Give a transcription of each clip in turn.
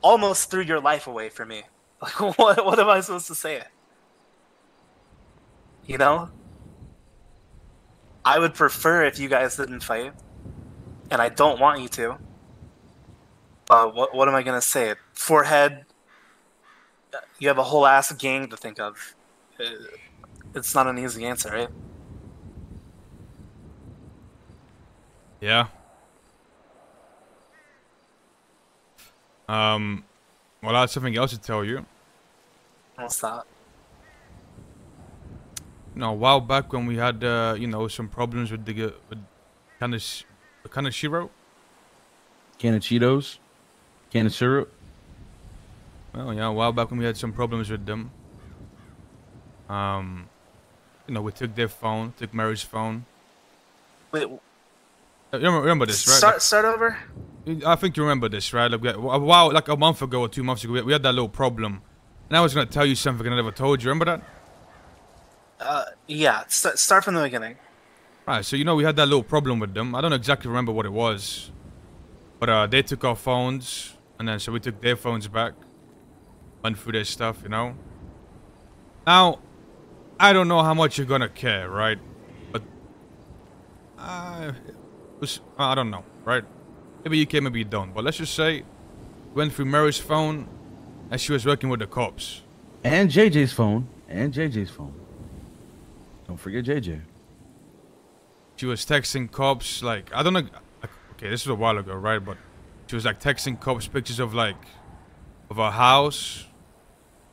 almost threw your life away for me. Like, what am I supposed to say? You know? I would prefer if you guys didn't fight, and I don't want you to. What am I gonna say? Forehead, you have a whole ass gang to think of. It's not an easy answer, right? Yeah. Well, I have something else to tell you. What's that? You know, a while back when we had, you know, some problems with the Kanashiro. Can of Cheetos? Can of syrup? Well, yeah, a while back when we had some problems with them. You know, we took their phone, took Mary's phone. Wait, You remember this, right? Start over. I think you remember this, right? Like, like a month ago or 2 months ago, we had that little problem. And I was gonna tell you something I never told you. Remember that? Yeah. Start from the beginning. Right. So you know we had that little problem with them. I don't exactly remember what it was, but they took our phones, and then so we took their phones back, went through their stuff, you know. Now, I don't know how much you're gonna care, right? But I don't know, right? Maybe you care, maybe you don't. But let's just say, went through Mary's phone, and she was working with the cops. And JJ's phone. And JJ's phone. Don't forget JJ. She was texting cops, like, I don't know. Okay, this was a while ago, right? But she was like texting cops pictures of like, of her house,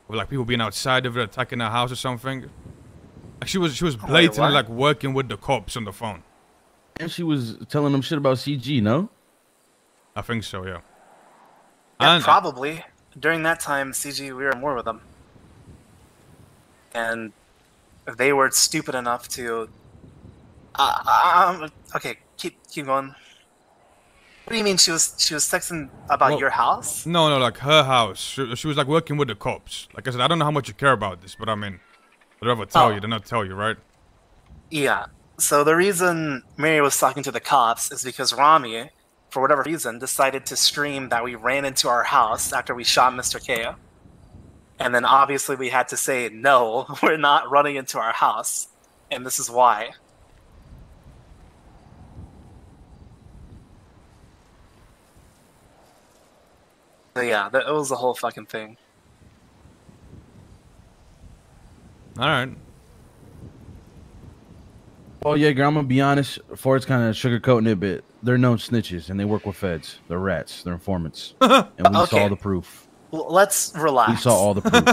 of like people being outside of it, attacking her house or something. Like she was blatantly like working with the cops on the phone. And she was telling them shit about CG, no? I think so, yeah. Yeah, And probably. During that time, CG, we were more with them. And they were stupid enough to... okay, keep going. What do you mean she was texting about your house? No, like her house. She was like working with the cops. Like I said, I don't know how much you care about this, but I mean, whatever tell you, they're not tell you, right? Yeah. So the reason Mary was talking to the cops is because Rami, for whatever reason, decided to scream that we ran into our house after we shot Mr. K. And then obviously we had to say, no, we're not running into our house. And this is why. So yeah, that was the whole fucking thing. Alright. Well, Yaeger, I'm gonna be honest. Ford's kind of sugarcoating it a bit. They're known snitches, and they work with feds. They're rats. They're informants. And we saw the proof. Well, let's relax. We saw all the proof.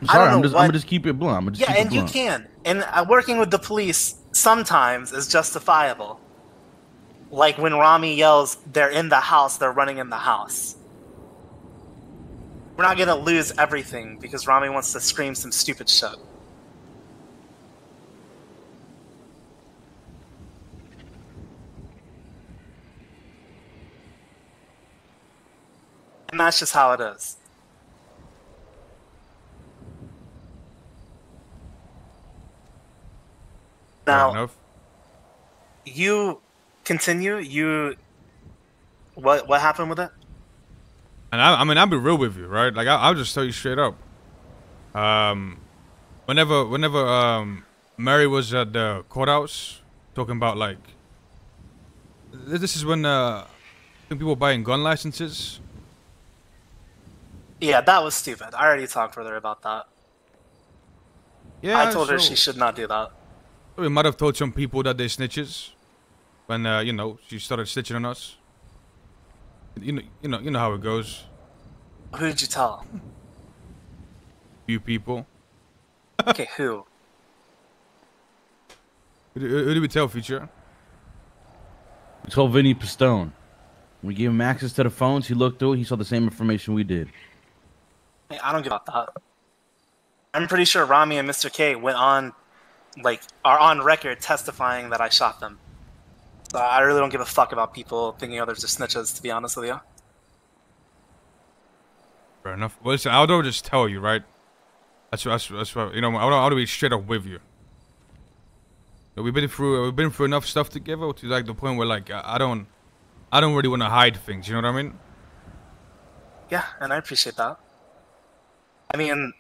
I'm sorry, I'm gonna just keep it blunt. Yeah, and you can. And working with the police sometimes is justifiable. Like when Rami yells, "They're in the house. They're running in the house." We're not gonna lose everything because Rami wants to scream some stupid shit. And that's just how it is. Now, you continue. What happened with it? And I mean, I'll be real with you, right? Like, I'll just tell you straight up. Whenever Mary was at the courthouse talking about like, this is when people were buying gun licenses. Yeah, that was stupid. I already talked with her about that. Yeah, I told her she should not do that. We might have told some people that they're snitches when you know, she started snitching on us. You know how it goes. Who did you tell? Few people. Okay, who? Who did we tell, Future? We told Vinny Pistone. We gave him access to the phones. He looked through it. He saw the same information we did. Hey, I don't give about that. I'm pretty sure Rami and Mr. K went on, like, are on record testifying that I shot them. So I really don't give a fuck about people thinking others are snitches, to be honest with you. Fair enough. Well, listen, I'll just tell you, right? That's what, you know, I'll be straight up with you. We've been through enough stuff together to like the point where like I don't really want to hide things. You know what I mean? Yeah, and I appreciate that. I mean,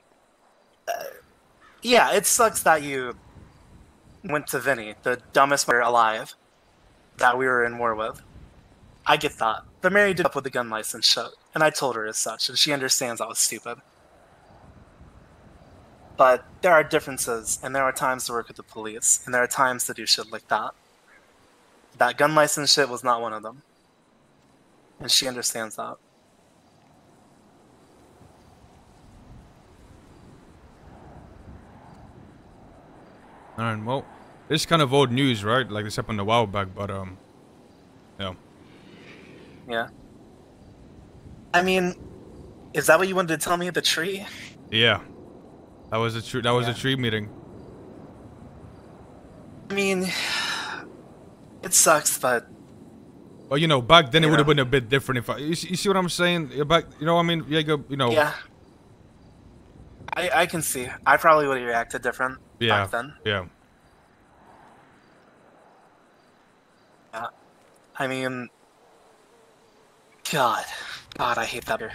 yeah, it sucks that you went to Vinny, the dumbest player alive that we were in war with. I get that. But Mary did up with the gun license shit, and I told her as such, and she understands I was stupid. But there are differences, and there are times to work with the police, and there are times to do shit like that. That gun license shit was not one of them. And she understands that. Alright, well, this is kind of old news, right? Like this happened a while back, but yeah. Yeah. I mean, is that what you wanted to tell me at the tree? Yeah. That was a tree. That was a tree meeting. I mean, it sucks, but. Well, you know, back then it would have been a bit different. If you see what I'm saying? Back, you know, I mean, Yaeger, you know. Yeah. I can see. I probably would have reacted different back then. Yeah. Yeah. I mean, God, I hate that beer.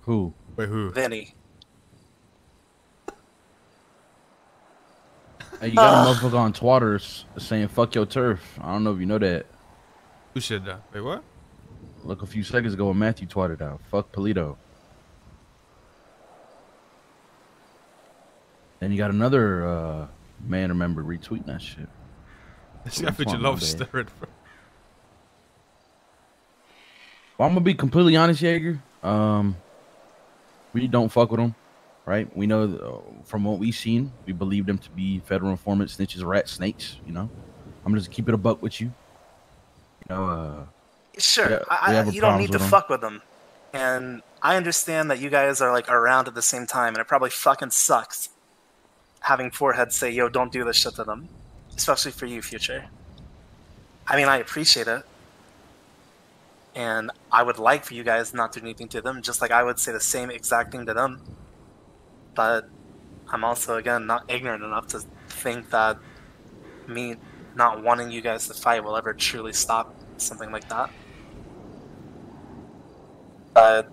Who? Wait, who? Vinny. Hey, you got a motherfucker on Twitter saying "fuck your turf." I don't know if you know that. Who said that? Wait, what? Look, a few seconds ago when Matthew twatted out. Fuck Polito. Then you got another man remember retweeting that shit. This guy you love stirring, bro. Well, I'm gonna be completely honest, Yaeger. We don't fuck with him, right? We know from what we've seen, we believe them to be federal informants, snitches, rats, snakes. You know, I'm gonna just keep it a buck with you. You know, sure. You don't need to fuck with them, and I understand that you guys are like around at the same time, and it probably fucking sucks having foreheads say, "Yo, don't do this shit to them," especially for you, Future. I mean, I appreciate it. And I would like for you guys not to do anything to them, just like I would say the same exact thing to them. But I'm also, again, not ignorant enough to think that me not wanting you guys to fight will ever truly stop something like that. But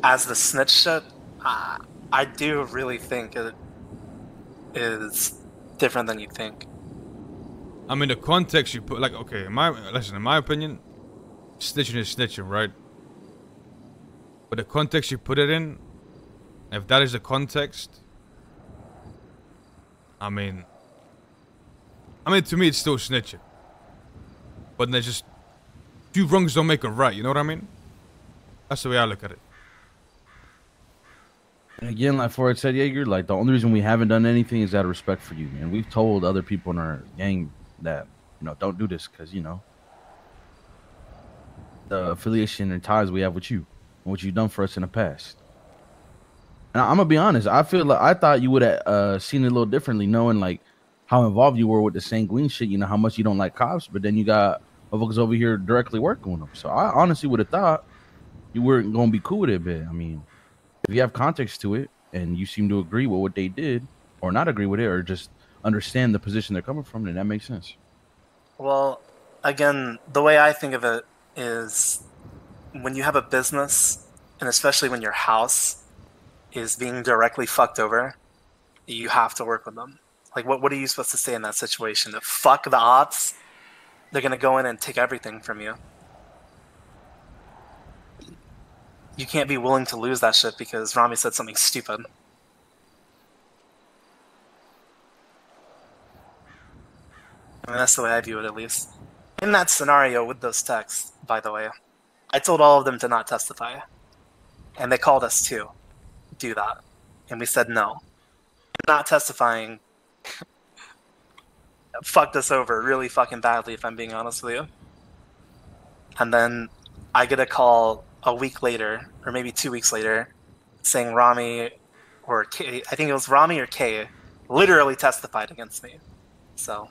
as the snitch shit, I do really think it is different than you think. I mean, the context you put, like, okay, in my opinion, snitching is snitching, right? But the context you put it in, if that is the context, I mean, to me, it's still snitching. But there's just, few wrongs don't make a right, you know what I mean? That's the way I look at it. And again, like Ford said, Yaeger, like the only reason we haven't done anything is out of respect for you. And we've told other people in our gang that, you know, don't do this because, you know, the affiliation and ties we have with you and what you've done for us in the past. And I'm gonna be honest, I feel like I thought you would have seen it a little differently, knowing like how involved you were with the sanguine shit. You know how much you don't like cops, but then you got motherfuckers over here directly working with them. So I honestly would have thought you weren't gonna be cool with it. But I mean, if you have context to it and you seem to agree with what they did, or not agree with it, or just understand the position they're coming from, then that makes sense. Well, again, the way I think of it is when you have a business, and especially when your house is being directly fucked over, you have to work with them. Like, what are you supposed to say in that situation? To fuck the ops? They're going to go in and take everything from you. You can't be willing to lose that shit because Rami said something stupid. I mean, that's the way I view it, at least. In that scenario with those texts, by the way, I told all of them to not testify. And they called us to do that. And we said no. Not testifying fucked us over really fucking badly, if I'm being honest with you. And then I get a call a week later, or maybe 2 weeks later, saying Rami or Kay, I think it was Rami or Kay, literally testified against me. So,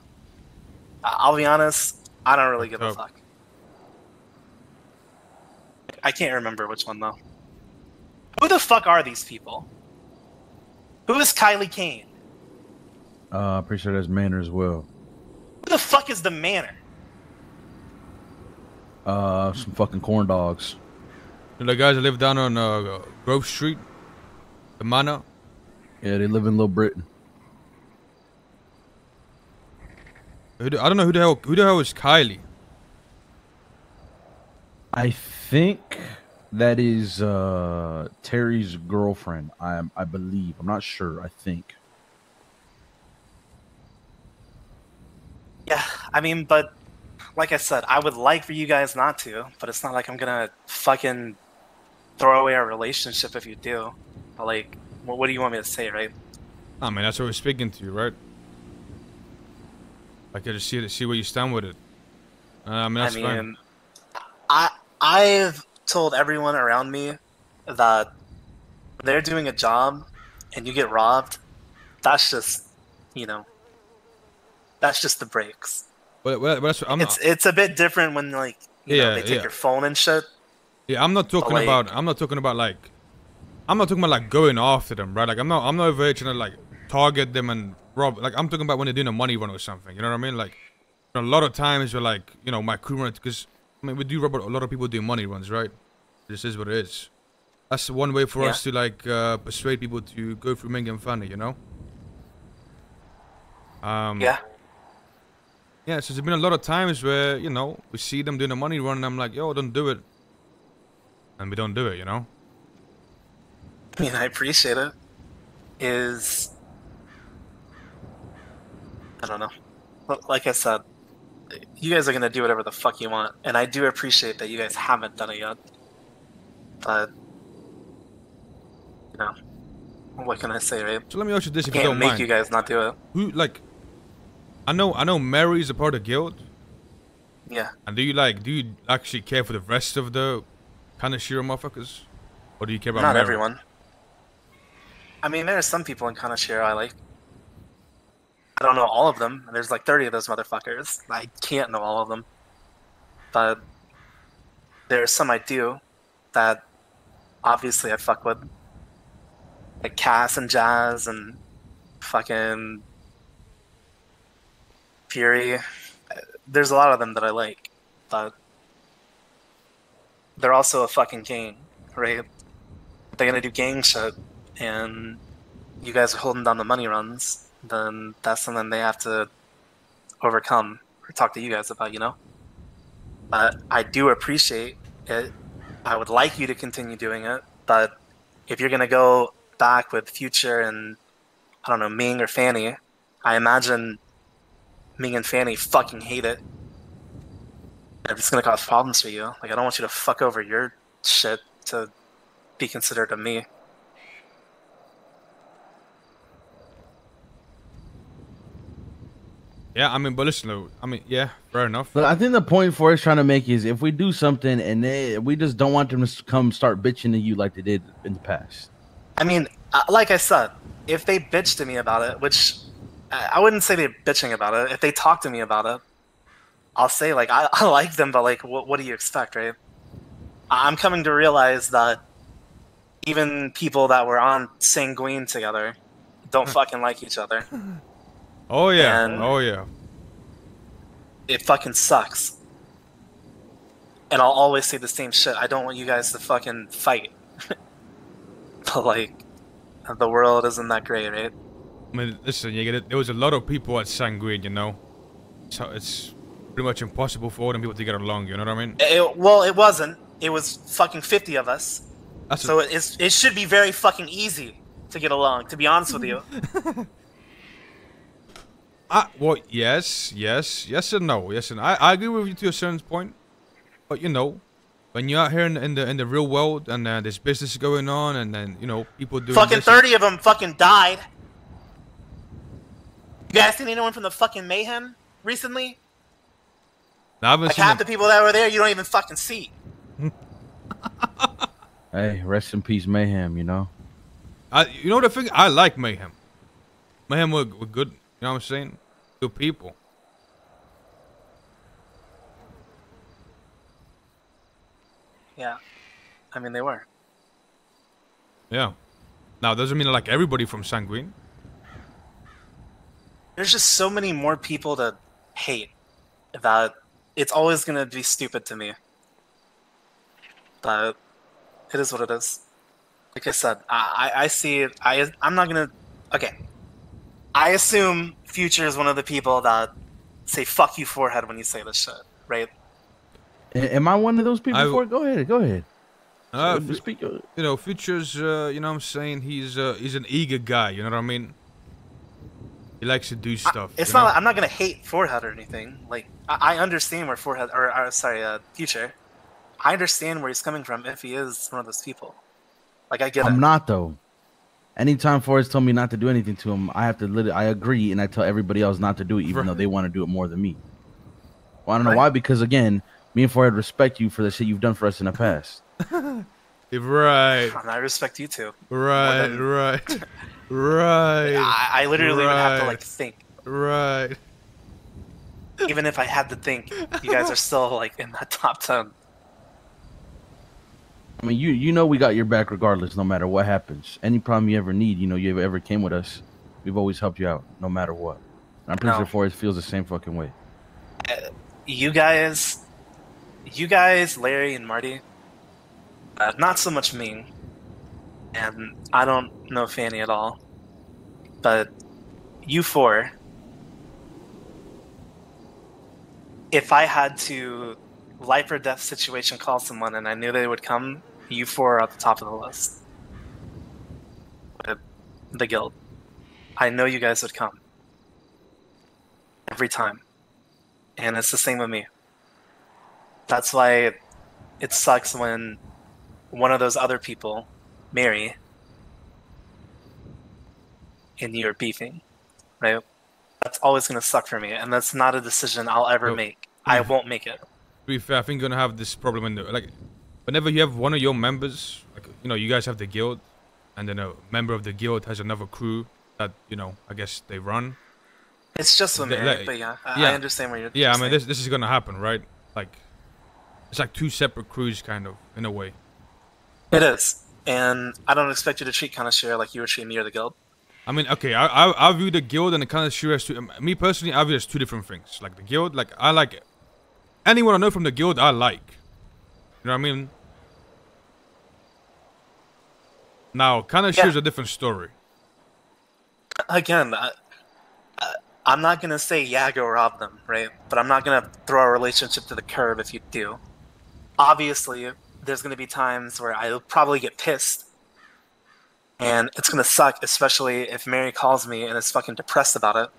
I'll be honest, I don't really give a fuck. I can't remember which one, though. Who the fuck are these people? Who is Kylie Kane? Pretty sure that's Manor as well. Who the fuck is the Manor? Some fucking corn dogs. The guys that live down on Grove Street, the manor. Yeah, they live in Little Britain. I don't know who the hell is Kylie. I think that is Terry's girlfriend. I believe. I'm not sure. I think. Yeah, I mean, but like I said, I would like for you guys not to, but it's not like I'm gonna fucking throw away our relationship if you do. But like, what do you want me to say, right? I mean, that's what we're speaking to you, right? I could just see where you stand with it. I mean, that's fine. I've told everyone around me that they're doing a job and you get robbed. That's just, you know, that's just the breaks. But that's It's a bit different when like you know, they take your phone and shit. Yeah, I'm not talking about like going after them, right? Like I'm not over here trying to like target them and rob. Like I'm talking about when they're doing a money run or something. You know what I mean? Like a lot of times we're like, you know, my crew run, because I mean we do rob a lot of people doing money runs, right? This is what it is. That's one way for us to like persuade people to go through Ming and Fanny, you know? Yeah. Yeah, so there's been a lot of times where, you know, we see them doing a money run and I'm like, yo, don't do it. And we don't do it, you know? I mean, I appreciate it. I don't know. Like I said, you guys are going to do whatever the fuck you want. And I do appreciate that you guys haven't done it yet. But, you know, what can I say, right? So let me ask you this, if you don't mind. Can't make you guys not do it. Who, like, I know Mary's a part of the guild. Yeah. And do you actually care for the rest of the Kanashiro motherfuckers? Or do you care about Not Mary? everyone. I mean, there are some people in Kanashiro I like. I don't know all of them. There's like 30 of those motherfuckers. I can't know all of them. But there's some I do that obviously I fuck with. Like Cass and Jazz and fucking Fury. There's a lot of them that I like. But they're also a fucking gang, right? They're gonna do gang shit and you guys are holding down the money runs, then that's something they have to overcome or talk to you guys about, you know? But I do appreciate it. I would like you to continue doing it, but if you're gonna go back with Future and, I don't know, Ming or Fanny, I imagine Ming and Fanny fucking hate it. And it's gonna cause problems for you. Like, I don't want you to fuck over your shit to be considerate of me. Yeah, I mean, but listen, though. I mean, yeah, fair enough. But I think the point for us trying to make is if we do something and we just don't want them to come start bitching to you like they did in the past. I mean, like I said, if they bitch to me about it, which I wouldn't say they're bitching about it. If they talk to me about it, I'll say, like, I like them, but, like, what do you expect, right? I'm coming to realize that even people that were on Sanguine together don't fucking like each other. Oh, yeah. And oh, yeah. it fucking sucks. And I'll always say the same shit. I don't want you guys to fucking fight. But, like, the world isn't that great, right? I mean, listen, there was a lot of people at Sanguine, you know? So it's pretty much impossible for all them people to get along, you know what I mean? Well, it wasn't. It was fucking 50 of us. So it should be very fucking easy to get along, to be honest with you. Well, yes and no. Yes and I agree with you to a certain point. But, you know, when you're out here in the real world and there's business going on and then, you know, people doing fucking 30 of them fucking died. You guys seen anyone from the fucking Mayhem recently? No, I haven't like seen half the people that were there, you don't even fucking see. Hey, rest in peace, Mayhem, you know? You know the thing? I like Mayhem. Mayhem were good, you know what I'm saying? Good people. Yeah. I mean, they were. Yeah. Now, doesn't mean like everybody from Sanguine. There's just so many more people to hate that it's always going to be stupid to me. But it is what it is. Like I said, I see it. I'm not gonna. Okay, I assume Future is one of the people that say "fuck you, forehead" when you say this shit, right? Am I one of those people? Go ahead. Speak. You know, Future's. You know what I'm saying? He's an eager guy. You know what I mean? He likes to do stuff. It's not. Like, I'm not gonna hate forehead or anything. Like I understand where forehead or sorry, Future. I understand where he's coming from if he is one of those people. Like I get it. I'm not though. Anytime Forrest told me not to do anything to him, I have to I agree, and I tell everybody else not to do it, even though they want to do it more than me. Well, I don't know why, because again, me and Forrest respect you for the shit you've done for us in the past. Right. And I respect you too. Right. Right. I literally would have to like think. Right. Even if I had to think, you guys are still like in that top 10. I mean, you know we got your back regardless, no matter what happens. Any problem you ever need, you know, you ever came with us, we've always helped you out, no matter what. And I'm pretty sure Forrest feels the same fucking way. You guys, Larry and Marty, not so much me, and I don't know Fanny at all, but you four, if I had to life or death situation call someone and I knew they would come, you four are at the top of the list. The guild. I know you guys would come. Every time. And it's the same with me. That's why it sucks when one of those other people, Mary, and you're beefing, right? That's always going to suck for me, and that's not a decision I'll ever make. I won't make it. To be fair, I think you're gonna have this problem in the like, whenever you have one of your members, like you know, you guys have the guild, and then a member of the guild has another crew that you know, I guess they run. It's just with Mary, but yeah, I understand what you're saying. Yeah, I mean, this is gonna happen, right? Like, it's like two separate crews, kind of, in a way. It is, and I don't expect you to treat Kanashira like you were treating me or the guild. I mean, okay, I view the guild and the Kanashira as two. Me personally, I view it as two different things. Like the guild, like I like it. Anyone I know from the guild, I like. You know what I mean? Now, Kanashira's a different story. Again, I'm not gonna say Yaeger robbed them, right? But I'm not gonna throw our relationship to the curb if you do. Obviously, there's gonna be times where I'll probably get pissed. And it's gonna suck, especially if Mary calls me and is fucking depressed about it.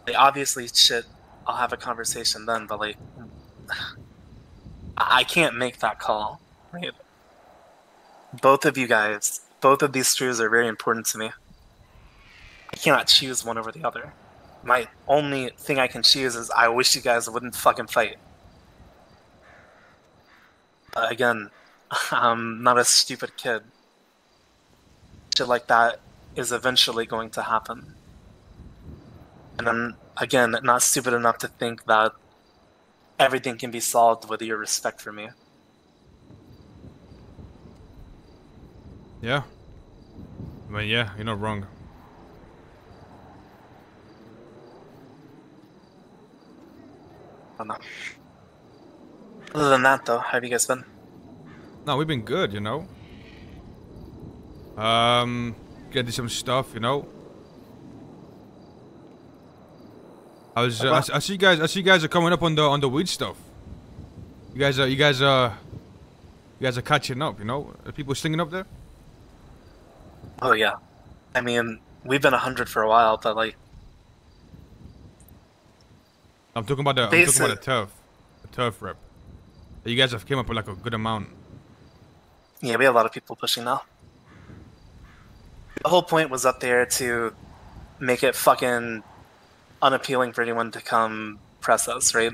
Like, obviously, shit, I'll have a conversation then, but like, I can't make that call. Right? Both of you guys, both of these crews are very important to me. I cannot choose one over the other. My only thing I can choose is I wish you guys wouldn't fucking fight. But again, I'm not a stupid kid. Shit like that is eventually going to happen. And I'm, again, not stupid enough to think that everything can be solved with your respect for me. Yeah. I mean, yeah, you're not wrong. I don't know. Other than that, though, how have you guys been? No, we've been good, you know. Getting some stuff, you know. I see you guys are coming up on the weed stuff. You guys are catching up, you know. Are people singing up there? Oh yeah, I mean we've been 100 for a while, but like I'm talking about the turf rep. You guys have came up with like a good amount. Yeah, we have a lot of people pushing now. The whole point was up there to make it fucking unappealing for anyone to come press us, right?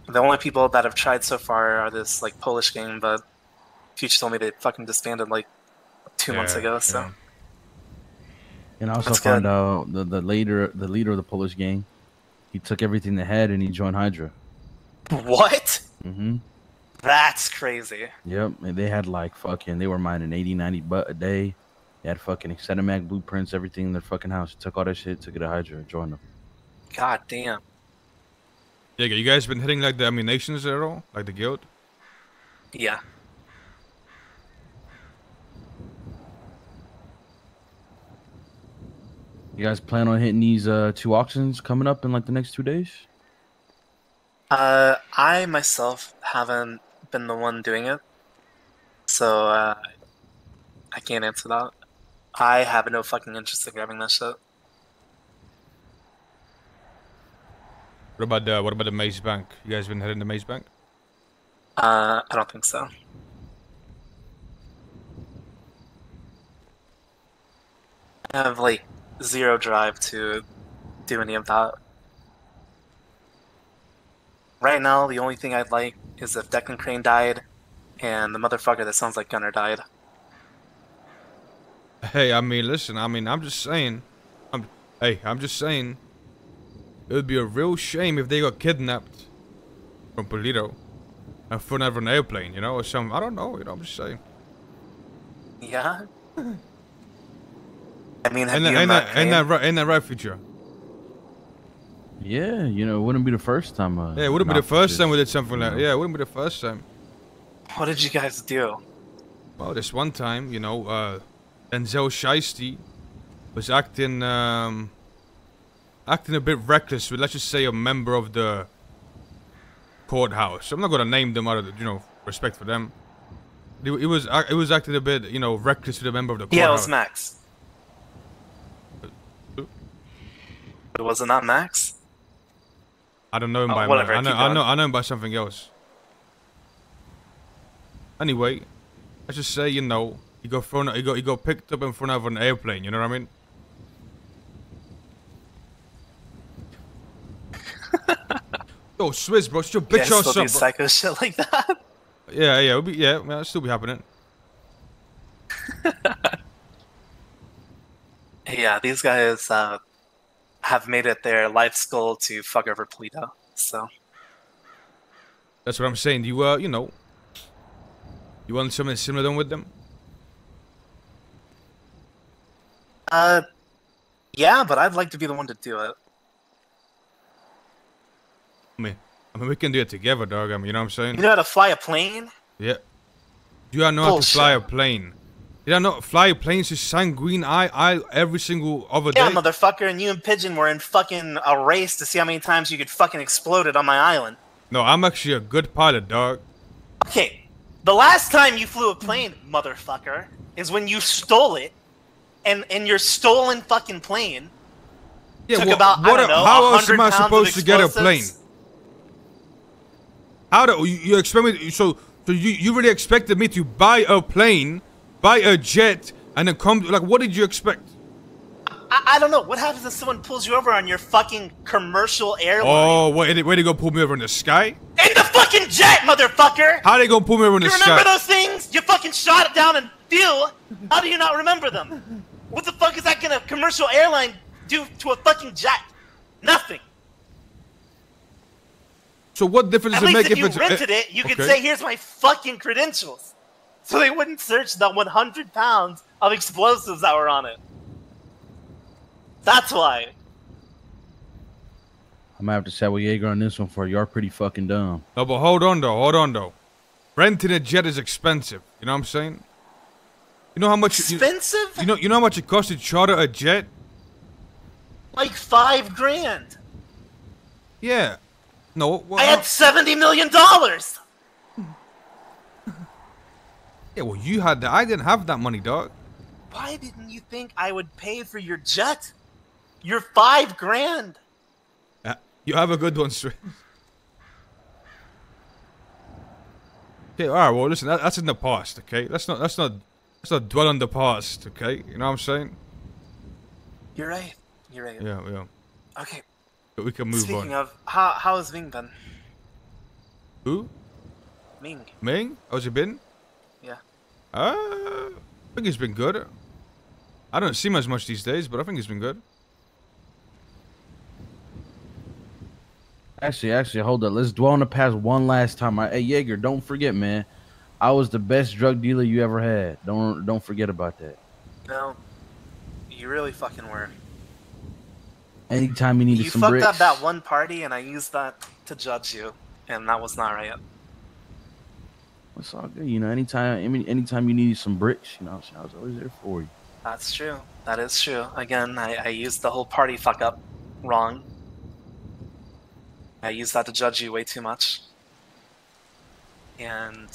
The only people that have tried so far are this like Polish gang, but Future told me they fucking disbanded like 2 months ago, so. Yeah. And I also found out the leader of the Polish gang, he took everything they had and he joined Hydra. What? Mm-hmm. That's crazy. Yep, and they had like fucking, they were mining 80, 90 butt a day. They had fucking Extendamac blueprints, everything in their fucking house. Took all that shit, took it to Hydra, and joined them. God damn. Yeah, you guys been hitting like the ammunitions at all? Like the guild? Yeah. You guys plan on hitting these 2 auctions coming up in like the next 2 days? I myself haven't been the one doing it, so I can't answer that. I have no fucking interest in grabbing that shit. What about the Maze Bank? You guys been hitting the Maze Bank? I don't think so. I have like zero drive to do any of that. Right now, the only thing I'd like is if Declan Crane died and the motherfucker that sounds like Gunner died. Hey, I mean, listen, I'm just saying. I'm just saying. It would be a real shame if they got kidnapped from Polito and thrown over an airplane, you know, or something. I don't know, you know, I'm just saying. Yeah? I mean, have Ain't you that right, Future? Yeah, you know, it wouldn't be the first time. Yeah, it wouldn't be the first time we did something like that. Yeah, it wouldn't be the first time. What did you guys do? Well, this one time, you know, Denzel Shiesty was acting a bit reckless with, let's just say, a member of the courthouse. I'm not gonna name them out of, you know, respect for them. It was acting a bit, you know, reckless with a member of the courthouse. Yeah, it was Max. It wasn't that Max? I don't know him by whatever, Max. I know him by something else. Anyway, let's just say, you know, he got picked up and thrown over an airplane. You know what I mean? Yo, Swizz, bro, shut your bitch ass up, bro. Psycho shit like that. Yeah, it'll still be happening. Yeah, these guys have made it their life's goal to fuck over Polito. So that's what I'm saying. You know, you want something similar done with them? Yeah, but I'd like to be the one to do it. I mean, we can do it together, dog. I mean, you know what I'm saying? You know how to fly a plane? Yeah. You gotta know how to fly a plane. You gotta know fly planes to Sanguine Eye every single other day. Yeah, motherfucker, and you and Pigeon were in fucking a race to see how many times you could fucking explode it on my island. No, I'm actually a good pilot, dog. Okay, the last time you flew a plane, motherfucker, is when you stole it, and your stolen fucking plane took about, I don't know, how else am I 100 pounds supposed of to get a explosives. plane? How do you expect me? So you really expected me to buy a plane, buy a jet, and then come? Like, what did you expect? I don't know. What happens if someone pulls you over on your fucking commercial airline? Oh, where they gonna pull me over in the sky? In the fucking jet, motherfucker! How they gonna pull me over in the sky? You remember those things? You fucking shot it down in fuel. How do you not remember them? What the fuck is that gonna commercial airline do to a fucking jet? Nothing. So what difference does it make if you it's rented it? You could say, "Here's my fucking credentials," so they wouldn't search the 100 pounds of explosives that were on it. That's why. I'm gonna have to side with Yaeger on this one for you. You're pretty fucking dumb. No, but hold on though. Renting a jet is expensive. You know what I'm saying? You know how much expensive? You know how much it costs to charter a jet? Like $5 grand. Yeah. No. I had $70 million. Yeah, well, you had that. I didn't have that money, dog. Why didn't you think I would pay for your jet? Your $5 grand. You have a good one, Swizz. Okay, all right. Well, listen, that's in the past. Okay, let's not dwell on the past. Okay, you know what I'm saying? You're right. Yeah. Okay. But we can move on. Speaking of, how has Ming been? Who? Ming? How's he been? Yeah. I think he's been good. I don't see him as much these days, but I think he's been good. Actually, hold up. Let's dwell on the past one last time. Hey, Yaeger, don't forget, man. I was the best drug dealer you ever had. Don't forget about that. No, you really fucking were. Anytime you needed some bricks. You fucked up that one party, and I used that to judge you, and that was not right. It's all good, you know. Anytime you needed some bricks, you know, I was always there for you. That's true. That is true. Again, I used the whole party fuck up wrong. I used that to judge you way too much. And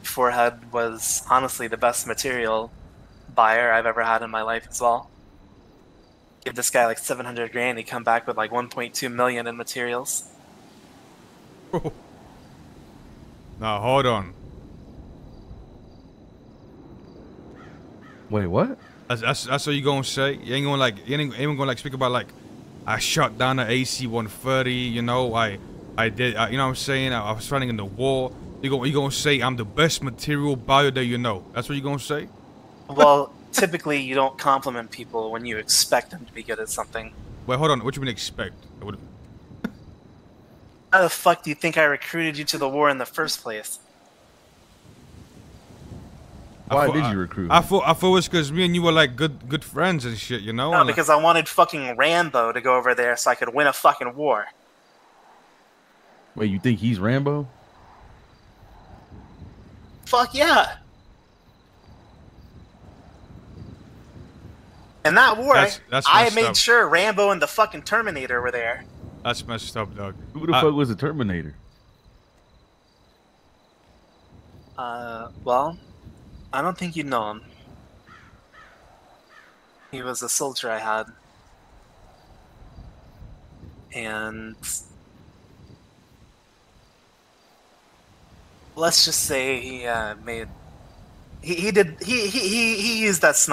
Forehead was honestly the best material buyer I've ever had in my life as well. Give this guy like 700 grand, he come back with like 1.2 million in materials. Now hold on. Wait, what? That's what you gonna say? You ain't even gonna like speak about like I shot down the AC 130. You know, I did. You know what I'm saying? I was fighting in the war. You gonna say I'm the best material buyer that you know? That's what you gonna say? Well, typically you don't compliment people when you expect them to be good at something. Wait, hold on. What you mean expect? How the fuck do you think I recruited you to the war in the first place? Why did you recruit? I thought it was because me and you were like good friends and shit, you know? No, And, because I wanted fucking Rambo to go over there so I could win a fucking war. Wait, you think he's Rambo? Fuck yeah. In that war, that's I messed made up. sure Rambo and the fucking Terminator were there. That's messed up, dog. Who the fuck was the Terminator? Well, I don't think you'd know him. He was a soldier I had. And let's just say he used that